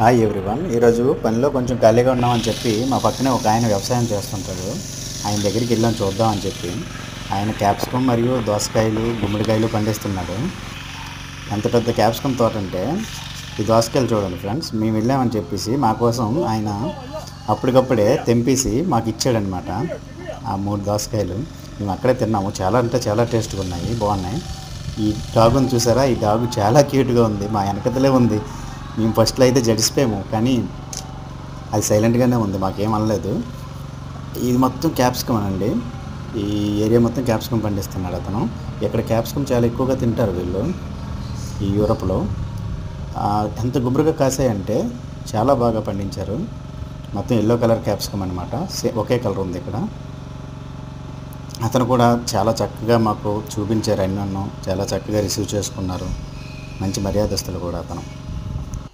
Hi everyone. ఈరోజు పనిలో కొంచెం ఖాళీగా ఉన్నామని చెప్పి మా పక్కనే ఒక ఆయన వ్యవసాయం చేస్తుంటాడు. ఆయన దగ్గరికి వెళ్ళాం చూద్దామని చెప్పి. ఆయన క్యాప్సికమ్ మరియు దోసకాయలు గుమ్మడికాయలు పండిస్తున్నాడు. ఎంత పెద్ద క్యాప్సికమ్ తోట అంటే ఈ దోసకాయలు చూడండి ఫ్రెండ్స్. మేము వెళ్ళామని చెప్పేసి మా కోసం ఆయన అప్పటికప్పుడే తెంపేసి మాకు ఇచ్చాడనమాట. ఆ 3 దోసకాయలు మేము అక్కడే తిన్నాము. చాలా అంటే చాలా టేస్ట్గా ఉన్నాయి, బాగున్నాయి. ఈ డాగుని చూసారా? ఈ డాగు చాలా క్యూట్గా ఉంది, మా వెనకతలే ఉంది. మేము ఫస్ట్లో అయితే జడిసిపోయాము, కానీ అది సైలెంట్గానే ఉంది, మాకేం అనలేదు. ఇది మొత్తం క్యాప్సికమ్ అండి. ఈ ఏరియా మొత్తం క్యాప్సికమ్ పండిస్తున్నాడు అతను. ఇక్కడ క్యాప్సికమ్ చాలా ఎక్కువగా తింటారు వీళ్ళు ఈ యూరప్లో. ఎంత గుబురుగా కాసాయంటే చాలా బాగా పండించారు. మొత్తం ఎల్లో కలర్ క్యాప్సికమ్ అనమాట, ఒకే కలర్ ఉంది ఇక్కడ. అతను కూడా చాలా చక్కగా మాకు చూపించారు, అన్నీ చాలా చక్కగా రిసీవ్ చేసుకున్నారు. మంచి మర్యాదస్తులు కూడా అతను.